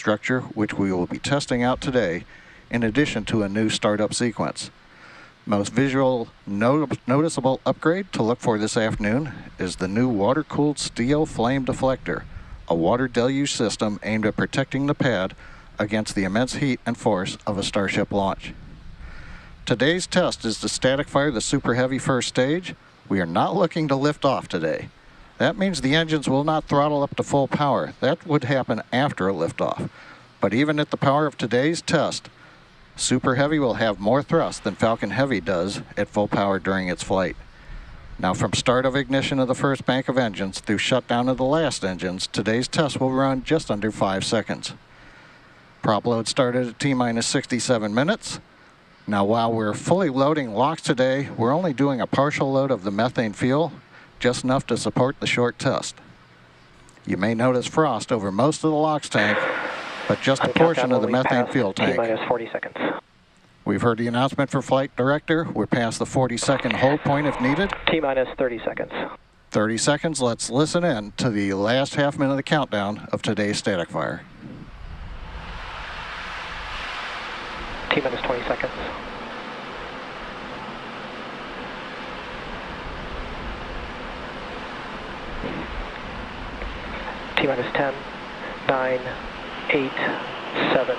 structure, which we will be testing out today, in addition to a new startup sequence. Most visual noticeable upgrade to look for this afternoon is the new water-cooled steel flame deflector, a water deluge system aimed at protecting the pad against the immense heat and force of a Starship launch. Today's test is to static fire the Super Heavy first stage. We are not looking to lift off today. That means the engines will not throttle up to full power. That would happen after a liftoff. But even at the power of today's test, Super Heavy will have more thrust than Falcon Heavy does at full power during its flight. Now, from start of ignition of the first bank of engines through shutdown of the last engines, today's test will run just under 5 seconds. Prop load started at T-minus 67 minutes. Now, while we're fully loading LOX today, we're only doing a partial load of the methane fuel, just enough to support the short test. You may notice frost over most of the LOX tank, but just a portion of the methane fuel tank. T-minus 40 seconds. We've heard the announcement for Flight Director. We're past the 40-second hold point if needed. T-minus 30 seconds. 30 seconds. Let's listen in to the last half minute of the countdown of today's static fire. T-minus 20 seconds. T-minus 10, 9, 8, 7,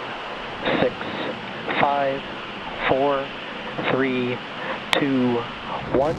6, 5, 4, 3, 2, 1.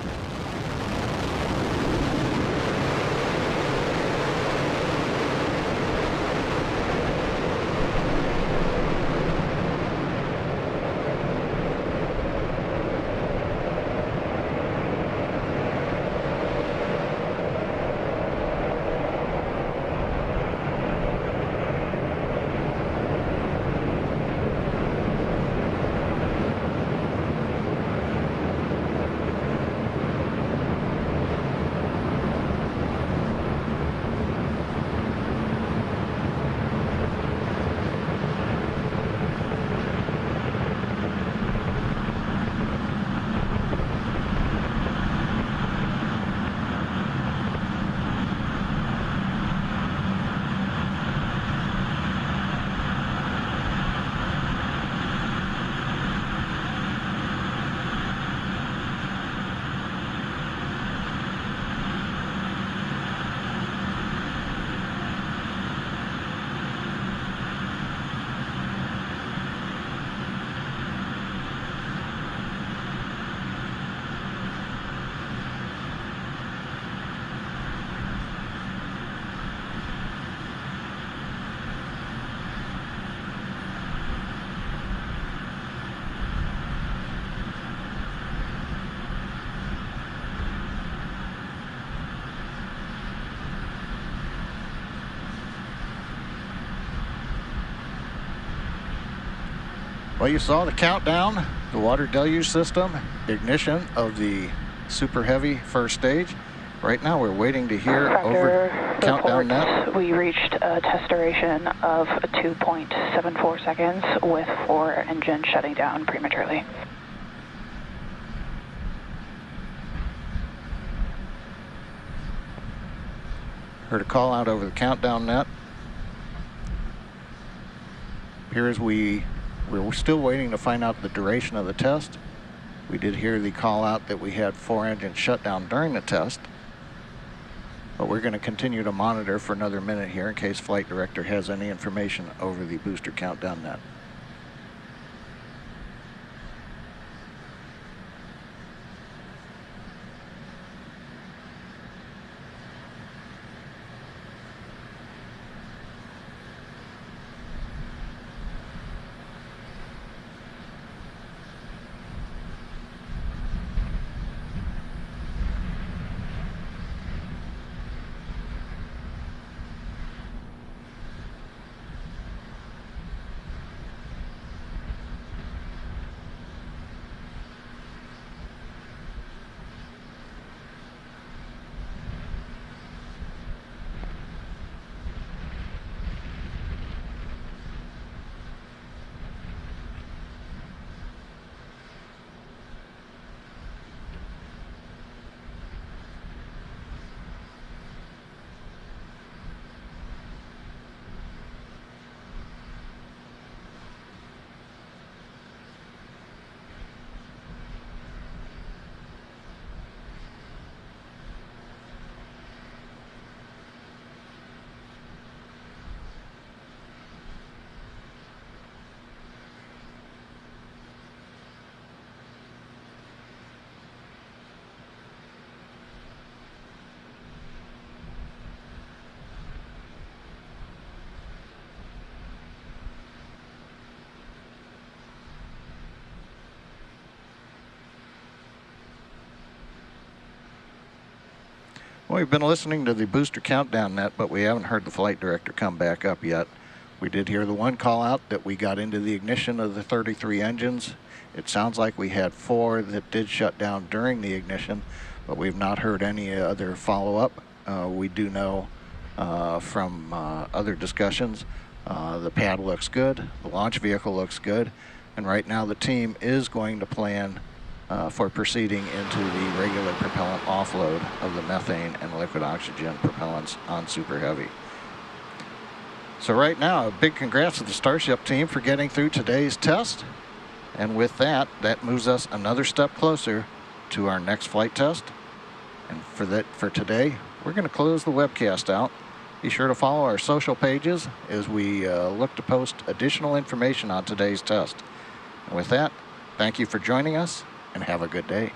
Well, you saw the countdown, the water deluge system, ignition of the Super Heavy first stage. Right now we're waiting to hear over countdown net. We reached a test duration of 2.74 seconds with 4 engines shutting down prematurely. Heard a call out over the countdown net. Appears we're still waiting to find out the duration of the test. We did hear the call out that we had 4 engines shut down during the test. But we're going to continue to monitor for another minute here in case Flight Director has any information over the booster countdown net. Well, we've been listening to the booster countdown net, but we haven't heard the flight director come back up yet. We did hear the one call out that we got into the ignition of the 33 engines. It sounds like we had 4 that did shut down during the ignition, but we've not heard any other follow-up. We do know from other discussions, the pad looks good, the launch vehicle looks good, and right now the team is going to plan for proceeding into the regular propellant offload of the methane and liquid oxygen propellants on Super Heavy. So right now, a big congrats to the Starship team for getting through today's test. And with that, that moves us another step closer to our next flight test. And for today, we're going to close the webcast out. Be sure to follow our social pages as we look to post additional information on today's test. And with that, thank you for joining us, and have a good day.